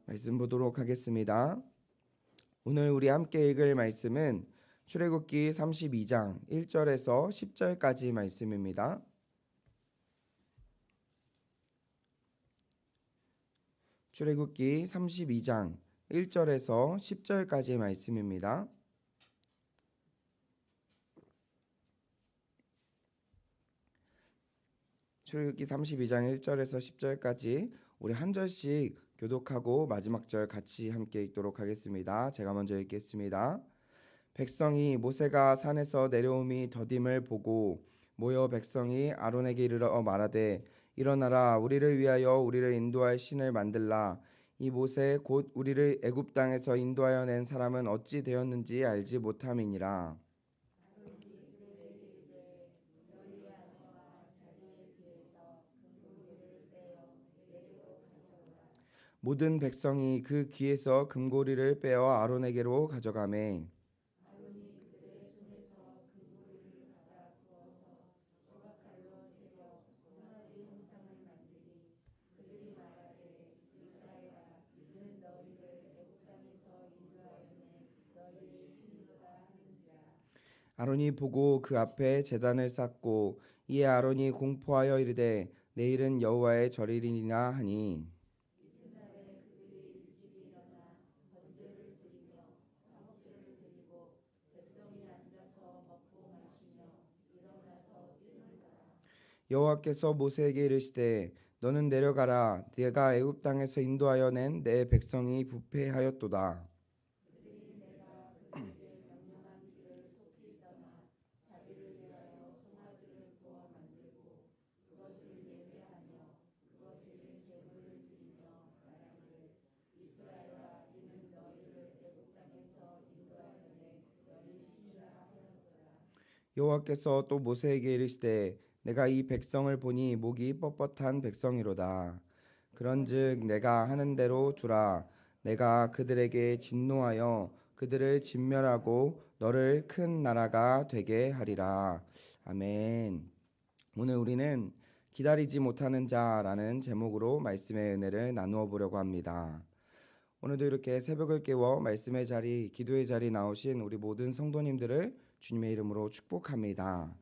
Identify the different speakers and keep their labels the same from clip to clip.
Speaker 1: 말씀 보도록 하겠습니다. 오늘 우리 함께 읽을 말씀은 출애굽기 32장 1절에서 10절까지 말씀입니다. 출애굽기 32장 1절에서 10절까지 말씀입니다. 출애굽기 32장 1절에서 10절까지 우리 한 절씩 교독하고 마지막 절 같이 함께 읽도록 하겠습니다. 제가 먼저 읽겠습니다. 백성이 모세가 산에서 내려옴이 더딤을 보고 모여 백성이 아론에게 이르러 말하되 일어나라 우리를 위하여 우리를 인도할 신을 만들라. 이 모세 곧 우리를 애굽 땅에서 인도하여 낸 사람은 어찌 되었는지 알지 못함이니라. 모든 백성이 그 귀에서 금고리를 빼어 아론에게로 가져가매 아론이 보고 그 앞에 제단을 쌓고 이에 아론이 공포하여 이르되 내일은 여호와의 절일이니라 하니 여호와께서 모세에게 이르시되 너는 내려가라 내가 애굽 땅에서 인도하여 낸 내 백성이 부패하였도다. 여호와께서 또 모세에게 이르시되 내가 이 백성을 보니 목이 뻣뻣한 백성이로다. 그런즉 내가 하는 대로 두라. 내가 그들에게 진노하여 그들을 진멸하고 너를 큰 나라가 되게 하리라. 아멘. 오늘 우리는 기다리지 못하는 자라는 제목으로 말씀의 은혜를 나누어 보려고 합니다. 오늘도 이렇게 새벽을 깨워 말씀의 자리, 기도의 자리 나오신 우리 모든 성도님들을 주님의 이름으로 축복합니다.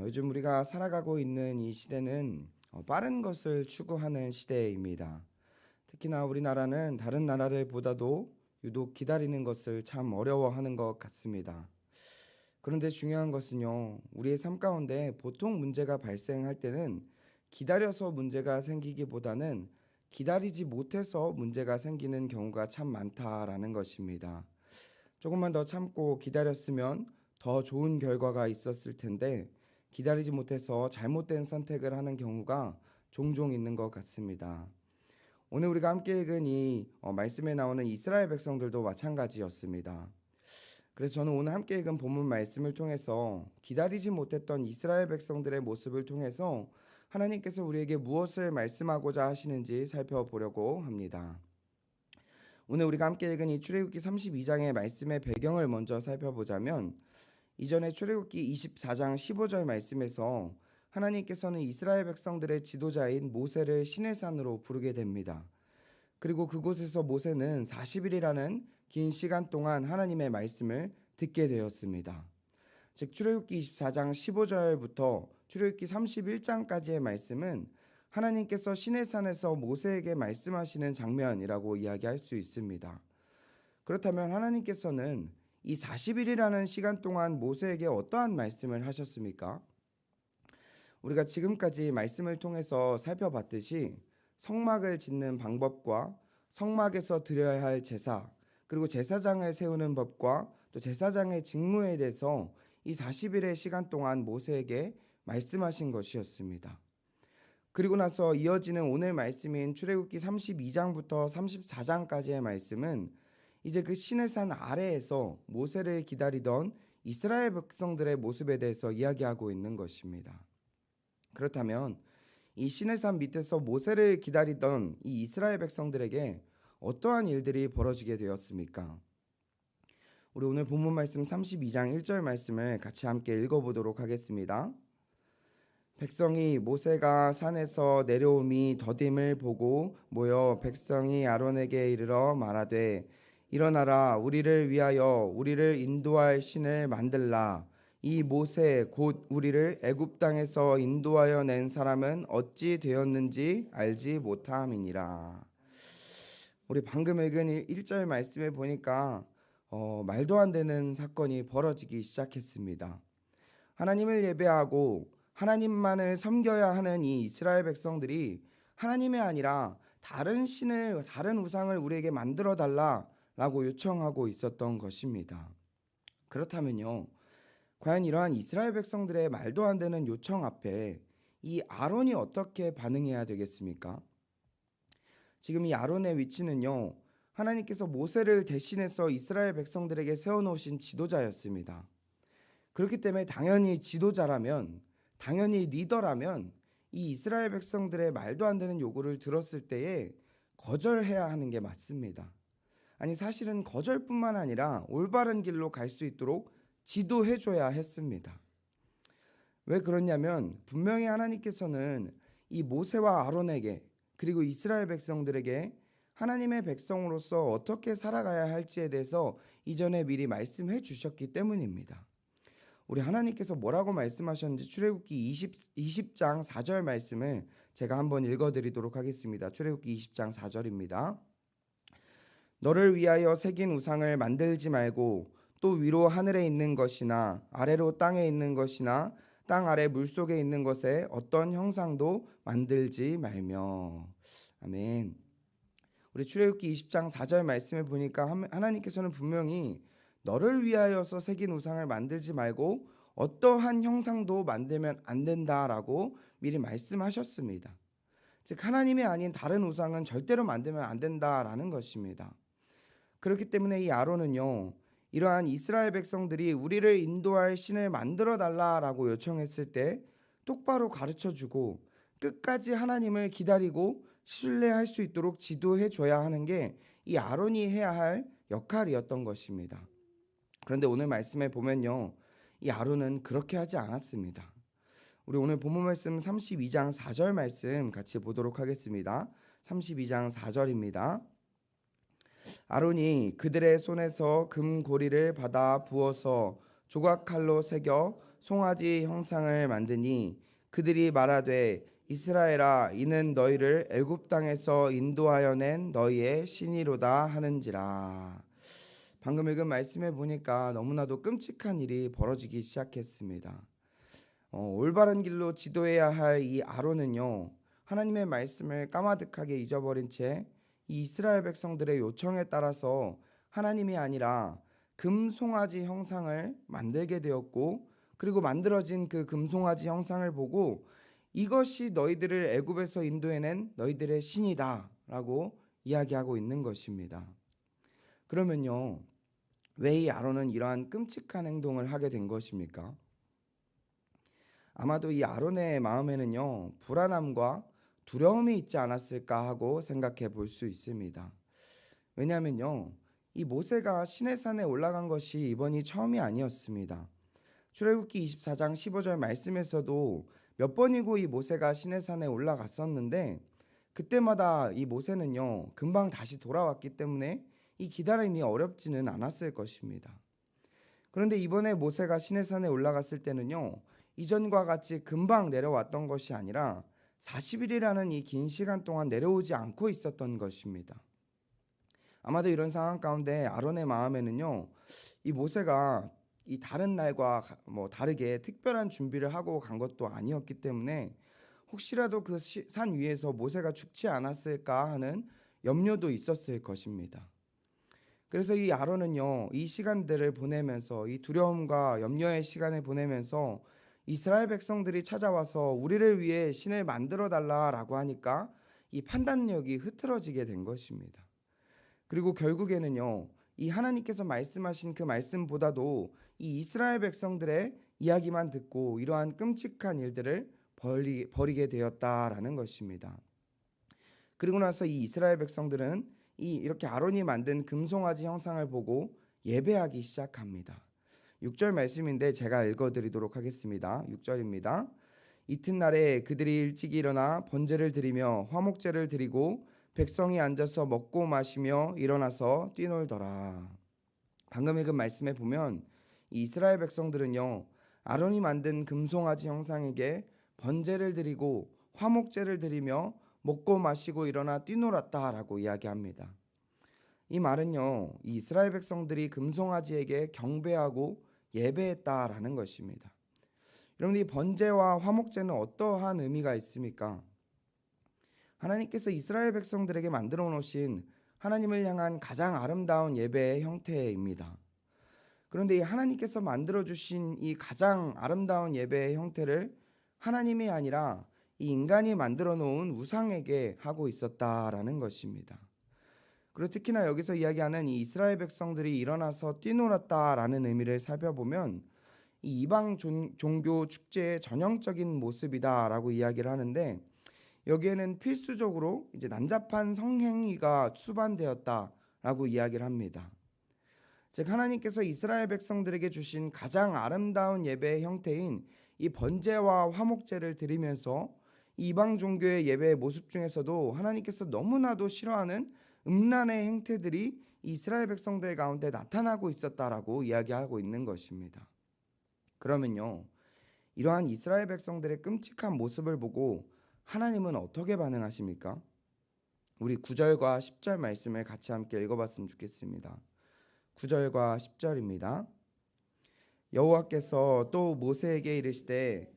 Speaker 1: 요즘 우리가 살아가고 있는 이 시대는 빠른 것을 추구하는 시대입니다. 특히나 우리나라는 다른 나라들보다도 유독 기다리는 것을 참 어려워하는 것 같습니다. 그런데 중요한 것은요, 우리의 삶 가운데 보통 문제가 발생할 때는 기다려서 문제가 생기기보다는 기다리지 못해서 문제가 생기는 경우가 참 많다라는 것입니다. 조금만 더 참고 기다렸으면 더 좋은 결과가 있었을 텐데 기다리지 못해서 잘못된 선택을 하는 경우가 종종 있는 것 같습니다. 오늘 우리가 함께 읽은 이 말씀에 나오는 이스라엘 백성들도 마찬가지였습니다. 그래서 저는 오늘 함께 읽은 본문 말씀을 통해서 기다리지 못했던 이스라엘 백성들의 모습을 통해서 하나님께서 우리에게 무엇을 말씀하고자 하시는지 살펴보려고 합니다. 오늘 우리가 함께 읽은 이 출애굽기 32장의 말씀의 배경을 먼저 살펴보자면 이전에 출애굽기 24장 15절 말씀에서 하나님께서는 이스라엘 백성들의 지도자인 모세를 시내산으로 부르게 됩니다. 그리고 그곳에서 모세는 40일이라는 긴 시간 동안 하나님의 말씀을 듣게 되었습니다. 즉 출애굽기 24장 15절부터 출애굽기 31장까지의 말씀은 하나님께서 시내산에서 모세에게 말씀하시는 장면이라고 이야기할 수 있습니다. 그렇다면 하나님께서는 이 40일이라는 시간 동안 모세에게 어떠한 말씀을 하셨습니까? 우리가 지금까지 말씀을 통해서 살펴봤듯이 성막을 짓는 방법과 성막에서 드려야 할 제사, 그리고 제사장을 세우는 법과 또 제사장의 직무에 대해서 이 40일의 시간 동안 모세에게 말씀하신 것이었습니다. 그리고 나서 이어지는 오늘 말씀인 출애굽기 32장부터 34장까지의 말씀은 이제 그 시내산 아래에서 모세를 기다리던 이스라엘 백성들의 모습에 대해서 이야기하고 있는 것입니다. 그렇다면 이 시내산 밑에서 모세를 기다리던 이 이스라엘 백성들에게 어떠한 일들이 벌어지게 되었습니까? 우리 오늘 본문 말씀 32장 1절 말씀을 같이 함께 읽어보도록 하겠습니다. 백성이 모세가 산에서 내려옴이 더딤을 보고 모여 백성이 아론에게 이르러 말하되 일어나라 우리를 위하여 우리를 인도할 신을 만들라. 이 모세 곧 우리를 애굽 땅에서 인도하여 낸 사람은 어찌 되었는지 알지 못함이니라. 우리 방금 읽은 1절 말씀에 보니까 말도 안 되는 사건이 벌어지기 시작했습니다. 하나님을 예배하고 하나님만을 섬겨야 하는 이 이스라엘 백성들이 하나님이 아니라 다른 신을, 다른 우상을 우리에게 만들어 달라라고 요청하고 있었던 것입니다. 그렇다면요, 과연 이러한 이스라엘 백성들의 말도 안 되는 요청 앞에 이 아론이 어떻게 반응해야 되겠습니까? 지금 이 아론의 위치는요, 하나님께서 모세를 대신해서 이스라엘 백성들에게 세워놓으신 지도자였습니다. 그렇기 때문에 당연히 지도자라면, 당연히 리더라면 이 이스라엘 백성들의 말도 안 되는 요구를 들었을 때에 거절해야 하는 게 맞습니다. 아니, 사실은 거절뿐만 아니라 올바른 길로 갈 수 있도록 지도해줘야 했습니다. 왜 그러냐면 분명히 하나님께서는 이 모세와 아론에게, 그리고 이스라엘 백성들에게 하나님의 백성으로서 어떻게 살아가야 할지에 대해서 이전에 미리 말씀해 주셨기 때문입니다. 우리 하나님께서 뭐라고 말씀하셨는지 출애굽기 20장 4절 말씀을 제가 한번 읽어드리도록 하겠습니다. 출애굽기 20장 4절입니다. 너를 위하여 새긴 우상을 만들지 말고 또 위로 하늘에 있는 것이나 아래로 땅에 있는 것이나 땅 아래 물속에 있는 것에 어떤 형상도 만들지 말며. 아멘. 우리 출애굽기 20장 4절 말씀을 보니까 하나님께서는 분명히 너를 위하여서 새긴 우상을 만들지 말고 어떠한 형상도 만들면 안 된다라고 미리 말씀하셨습니다. 즉 하나님이 아닌 다른 우상은 절대로 만들면 안 된다라는 것입니다. 그렇기 때문에 이 아론은요, 이러한 이스라엘 백성들이 우리를 인도할 신을 만들어 달라라고 요청했을 때 똑바로 가르쳐주고 끝까지 하나님을 기다리고 신뢰할 수 있도록 지도해 줘야 하는 게 이 아론이 해야 할 역할이었던 것입니다. 그런데 오늘 말씀에 보면요, 이 아론은 그렇게 하지 않았습니다. 우리 오늘 본문 말씀 32장 4절 말씀 같이 보도록 하겠습니다. 32장 4절입니다. 아론이 그들의 손에서 금고리를 받아 부어서 조각칼로 새겨 송아지 형상을 만드니 그들이 말하되 이스라엘아 이는 너희를 애굽 땅에서 인도하여 낸 너희의 신이로다 하는지라. 방금 읽은 말씀에 보니까 너무나도 끔찍한 일이 벌어지기 시작했습니다. 올바른 길로 지도해야 할 이 아론은요, 하나님의 말씀을 까마득하게 잊어버린 채 이 이스라엘 백성들의 요청에 따라서 하나님이 아니라 금송아지 형상을 만들게 되었고, 그리고 만들어진 그 금송아지 형상을 보고 이것이 너희들을 애굽에서 인도해낸 너희들의 신이다 라고 이야기하고 있는 것입니다. 그러면요, 왜 이 아론은 이러한 끔찍한 행동을 하게 된 것입니까? 아마도 이 아론의 마음에는요, 불안함과 두려움이 있지 않았을까 하고 생각해 볼 수 있습니다. 왜냐하면요, 이 모세가 시내산에 올라간 것이 이번이 처음이 아니었습니다. 출애굽기 24장 15절 말씀에서도 몇 번이고 이 모세가 시내산에 올라갔었는데 그때마다 이 모세는요, 금방 다시 돌아왔기 때문에 이 기다림이 어렵지는 않았을 것입니다. 그런데 이번에 모세가 시내산에 올라갔을 때는요, 이전과 같이 금방 내려왔던 것이 아니라 40일이라는 이 긴 시간 동안 내려오지 않고 있었던 것입니다. 아마도 이런 상황 가운데 아론의 마음에는요, 이 모세가 이 다른 날과 다르게 특별한 준비를 하고 간 것도 아니었기 때문에 혹시라도 그 산 위에서 모세가 죽지 않았을까 하는 염려도 있었을 것입니다. 그래서 이 아론은요, 이 시간들을 보내면서, 이 두려움과 염려의 시간을 보내면서 이스라엘 백성들이 찾아와서 우리를 위해 신을 만들어 달라라고 하니까 이 판단력이 흐트러지게 된 것입니다. 그리고 결국에는요, 이 하나님께서 말씀하신 그 말씀보다도 이 이스라엘 백성들의 이야기만 듣고 이러한 끔찍한 일들을 벌이게 되었다라는 것입니다. 그리고 나서 이 이스라엘 백성들은 이렇게 아론이 만든 금송아지 형상을 보고 예배하기 시작합니다. 6절 말씀인데 제가 읽어드리도록 하겠습니다. 6절입니다. 이튿날에 그들이 일찍 일어나 번제를 드리며 화목제를 드리고 백성이 앉아서 먹고 마시며 일어나서 뛰놀더라. 방금 읽은 말씀에 보면 이 이스라엘 백성들은요, 아론이 만든 금송아지 형상에게 번제를 드리고 화목제를 드리며 먹고 마시고 일어나 뛰놀았다라고 이야기합니다. 이 말은요, 이 이스라엘 백성들이 금송아지에게 경배하고 예배했다라는 것입니다. 여러분, 이 번제와 화목제는 어떠한 의미가 있습니까? 하나님께서 이스라엘 백성들에게 만들어 놓으신 하나님을 향한 가장 아름다운 예배의 형태입니다. 그런데 이 하나님께서 만들어 주신 이 가장 아름다운 예배의 형태를 하나님이 아니라 이 인간이 만들어 놓은 우상에게 하고 있었다라는 것입니다. 그리고 특히나 여기서 이야기하는 이 이스라엘 백성들이 일어나서 뛰놀았다라는 의미를 살펴보면 이 이방 종교 축제의 전형적인 모습이다라고 이야기를 하는데, 여기에는 필수적으로 이제 난잡한 성행위가 수반되었다라고 이야기를 합니다. 즉 하나님께서 이스라엘 백성들에게 주신 가장 아름다운 예배의 형태인 이 번제와 화목제를 드리면서 이방 종교의 예배의 모습 중에서도 하나님께서 너무나도 싫어하는 음란의 행태들이 이스라엘 백성들 가운데 나타나고 있었다라고 이야기하고 있는 것입니다. 그러면요, 이러한 이스라엘 백성들의 끔찍한 모습을 보고 하나님은 어떻게 반응하십니까? 우리 9절과 10절 말씀을 같이 함께 읽어봤으면 좋겠습니다. 9절과 10절입니다. 여호와께서 또 모세에게 이르시되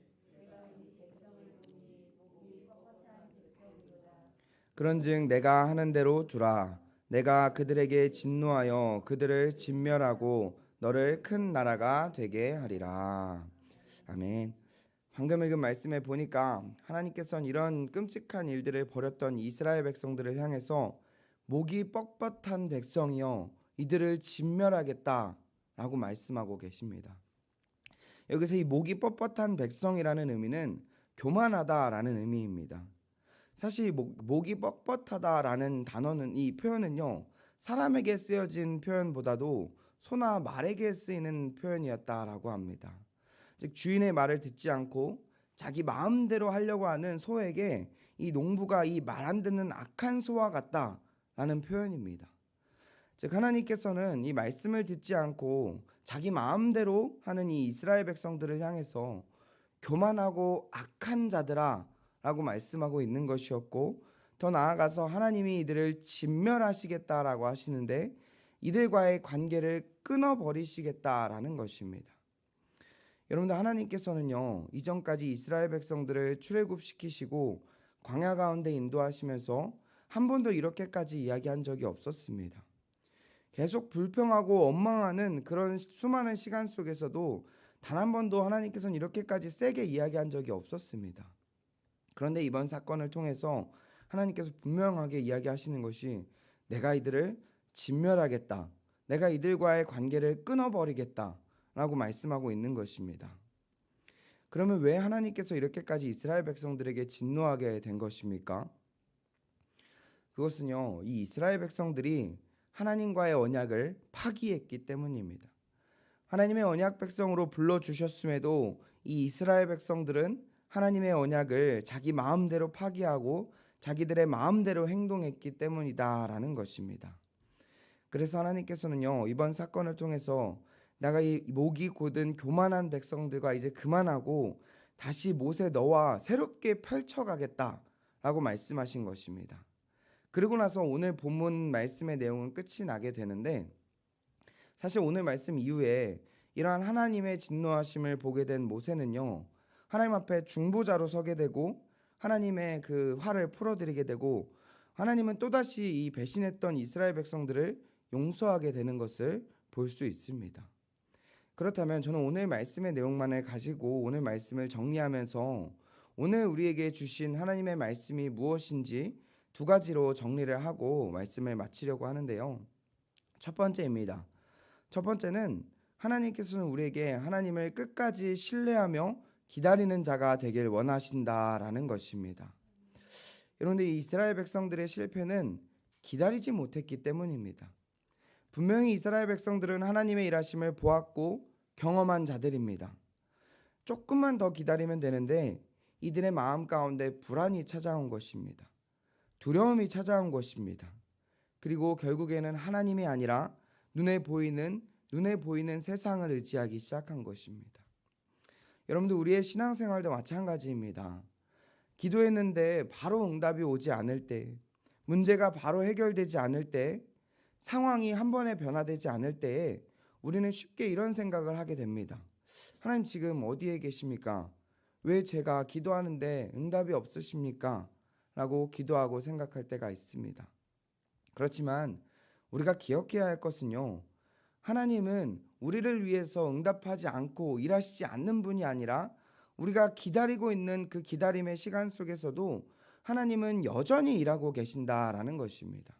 Speaker 1: 그런즉 내가 하는 대로 두라. 내가 그들에게 진노하여 그들을 진멸하고 너를 큰 나라가 되게 하리라. 아멘. 방금 읽은 말씀에 보니까 하나님께서는 이런 끔찍한 일들을 벌였던 이스라엘 백성들을 향해서 목이 뻣뻣한 백성이여 이들을 진멸하겠다라고 말씀하고 계십니다. 여기서 이 목이 뻣뻣한 백성이라는 의미는 교만하다라는 의미입니다. 사실 목이 뻣뻣하다라는 단어는, 이 표현은요, 사람에게 쓰여진 표현보다도 소나 말에게 쓰이는 표현이었다라고 합니다. 즉 주인의 말을 듣지 않고 자기 마음대로 하려고 하는 소에게 이 농부가 이 말 안 듣는 악한 소와 같다라는 표현입니다. 즉 하나님께서는 이 말씀을 듣지 않고 자기 마음대로 하는 이 이스라엘 백성들을 향해서 교만하고 악한 자들아 라고 말씀하고 있는 것이었고, 더 나아가서 하나님이 이들을 진멸하시겠다라고 하시는데 이들과의 관계를 끊어버리시겠다라는 것입니다. 여러분들, 하나님께서는요, 이전까지 이스라엘 백성들을 출애굽시키시고 광야 가운데 인도하시면서 한 번도 이렇게까지 이야기한 적이 없었습니다. 계속 불평하고 원망하는 그런 수많은 시간 속에서도 단 한 번도 하나님께서는 이렇게까지 세게 이야기한 적이 없었습니다. 그런데 이번 사건을 통해서 하나님께서 분명하게 이야기하시는 것이 내가 이들을 진멸하겠다, 내가 이들과의 관계를 끊어버리겠다 라고 말씀하고 있는 것입니다. 그러면 왜 하나님께서 이렇게까지 이스라엘 백성들에게 진노하게 된 것입니까? 그것은요, 이 이스라엘 백성들이 하나님과의 언약을 파기했기 때문입니다. 하나님의 언약 백성으로 불러주셨음에도 이 이스라엘 백성들은 하나님의 언약을 자기 마음대로 파기하고 자기들의 마음대로 행동했기 때문이다라는 것입니다. 그래서 하나님께서는요, 이번 사건을 통해서 내가 이 목이 곧은 교만한 백성들과 이제 그만하고 다시 모세 너와 새롭게 펼쳐가겠다라고 말씀하신 것입니다. 그리고 나서 오늘 본문 말씀의 내용은 끝이 나게 되는데, 사실 오늘 말씀 이후에 이러한 하나님의 진노하심을 보게 된 모세는요, 하나님 앞에 중보자로 서게 되고 하나님의 그 화를 풀어드리게 되고, 하나님은 또다시 이 배신했던 이스라엘 백성들을 용서하게 되는 것을 볼 수 있습니다. 그렇다면 저는 오늘 말씀의 내용만을 가지고 오늘 말씀을 정리하면서 오늘 우리에게 주신 하나님의 말씀이 무엇인지 두 가지로 정리를 하고 말씀을 마치려고 하는데요. 첫 번째입니다. 첫 번째는 하나님께서는 우리에게 하나님을 끝까지 신뢰하며 기다리는 자가 되길 원하신다라는 것입니다. 여러분들, 이스라엘 백성들의 실패는 기다리지 못했기 때문입니다. 분명히 이스라엘 백성들은 하나님의 일하심을 보았고 경험한 자들입니다. 조금만 더 기다리면 되는데 이들의 마음 가운데 불안이 찾아온 것입니다. 두려움이 찾아온 것입니다. 그리고 결국에는 하나님이 아니라 눈에 보이는 세상을 의지하기 시작한 것입니다. 여러분들, 우리의 신앙생활도 마찬가지입니다. 기도했는데 바로 응답이 오지 않을 때, 문제가 바로 해결되지 않을 때, 상황이 한 번에 변화되지 않을 때에 우리는 쉽게 이런 생각을 하게 됩니다. 하나님 지금 어디에 계십니까? 왜 제가 기도하는데 응답이 없으십니까? 라고 기도하고 생각할 때가 있습니다. 그렇지만 우리가 기억해야 할 것은요, 하나님은 우리를 위해서 응답하지 않고 일하시지 않는 분이 아니라 우리가 기다리고 있는 그 기다림의 시간 속에서도 하나님은 여전히 일하고 계신다라는 것입니다.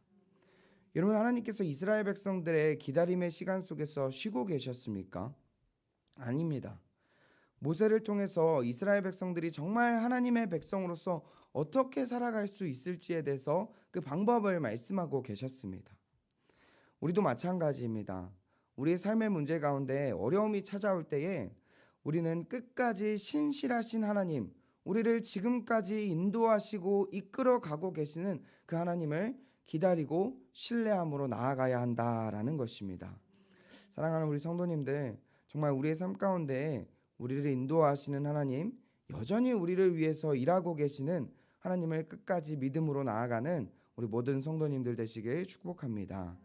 Speaker 1: 여러분, 하나님께서 이스라엘 백성들의 기다림의 시간 속에서 쉬고 계셨습니까? 아닙니다. 모세를 통해서 이스라엘 백성들이 정말 하나님의 백성으로서 어떻게 살아갈 수 있을지에 대해서 그 방법을 말씀하고 계셨습니다. 우리도 마찬가지입니다. 우리의 삶의 문제 가운데 어려움이 찾아올 때에 우리는 끝까지 신실하신 하나님, 우리를 지금까지 인도하시고 이끌어 가고 계시는 그 하나님을 기다리고 신뢰함으로 나아가야 한다라는 것입니다. 사랑하는 우리 성도님들, 정말 우리의 삶 가운데 우리를 인도하시는 하나님, 여전히 우리를 위해서 일하고 계시는 하나님을 끝까지 믿음으로 나아가는 우리 모든 성도님들 되시길 축복합니다.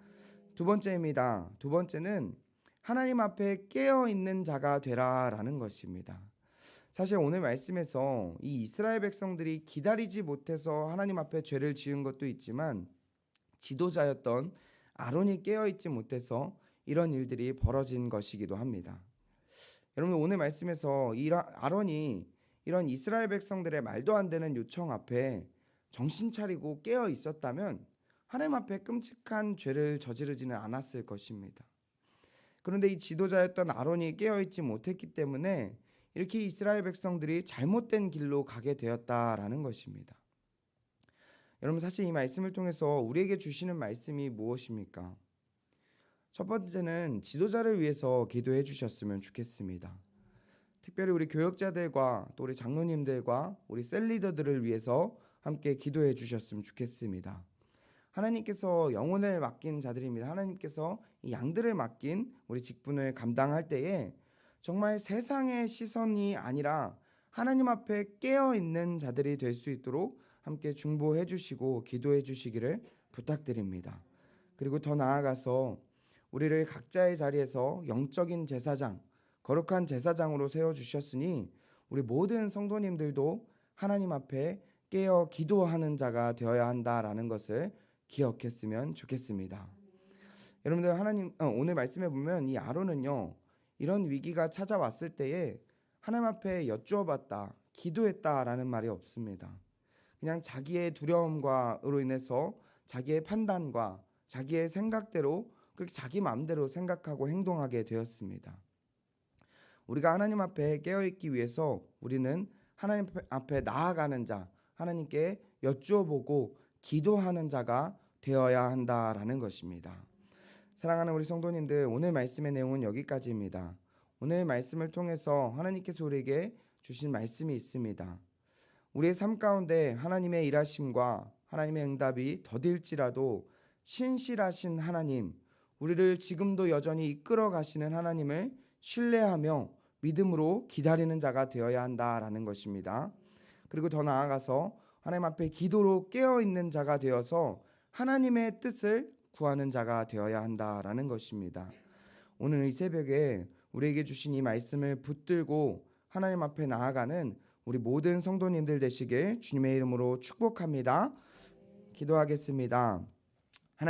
Speaker 1: 두 번째입니다. 두 번째는 하나님 앞에 깨어있는 자가 되라라는 것입니다. 사실 오늘 말씀에서 이 이스라엘 백성들이 기다리지 못해서 하나님 앞에 죄를 지은 것도 있지만 지도자였던 아론이 깨어있지 못해서 이런 일들이 벌어진 것이기도 합니다. 여러분, 오늘 말씀에서 아론이 이런 이스라엘 백성들의 말도 안 되는 요청 앞에 정신 차리고 깨어 있었다면 하나님 앞에 끔찍한 죄를 저지르지는 않았을 것입니다. 그런데 이 지도자였던 아론이 깨어 있지 못했기 때문에 이렇게 이스라엘 백성들이 잘못된 길로 가게 되었다라는 것입니다. 여러분, 사실 이 말씀을 통해서 우리에게 주시는 말씀이 무엇입니까? 첫 번째는 지도자를 위해서 기도해 주셨으면 좋겠습니다. 특별히 우리 교역자들과 또 우리 장로님들과 우리 셀리더들을 위해서 함께 기도해 주셨으면 좋겠습니다. 하나님께서 영혼을 맡긴 자들입니다. 하나님께서 이 양들을 맡긴 우리 직분을 감당할 때에 정말 세상의 시선이 아니라 하나님 앞에 깨어있는 자들이 될 수 있도록 함께 중보해 주시고 기도해 주시기를 부탁드립니다. 그리고 더 나아가서 우리를 각자의 자리에서 영적인 제사장, 거룩한 제사장으로 세워주셨으니 우리 모든 성도님들도 하나님 앞에 깨어 기도하는 자가 되어야 한다라는 것을 기억했으면 좋겠습니다. 여러분들, 오늘 말씀해 보면 이 아론은요, 이런 위기가 찾아왔을 때에 하나님 앞에 여쭈어봤다, 기도했다라는 말이 없습니다. 그냥 자기의 두려움으로 인해서 자기의 판단과 자기의 생각대로 그렇게 자기 마음대로 생각하고 행동하게 되었습니다. 우리가 하나님 앞에 깨어있기 위해서 우리는 하나님 앞에 나아가는 자, 하나님께 여쭈어보고 기도하는 자가 되어야 한다라는 것입니다. 사랑하는 우리 성도님들, 오늘 말씀의 내용은 여기까지입니다. 오늘 말씀을 통해서 하나님께서 우리에게 주신 말씀이 있습니다. 우리의 삶 가운데 하나님의 일하심과 하나님의 응답이 더딜지라도 신실하신 하나님, 우리를 지금도 여전히 이끌어 가시는 하나님을 신뢰하며 믿음으로 기다리는 자가 되어야 한다라는 것입니다. 그리고 더 나아가서 하나님 앞에 기도로 깨어있는 자가 되어서 하나님의 뜻을 구하는 자가 되어야 한다라는 것입니다. 오늘 이 새벽에 우리에게 주신 이 말씀을 붙들고 하나님 앞에 나아가는 우리 모든 성도님들 되시길 주님의 이름으로 축복합니다. 기도하겠습니다.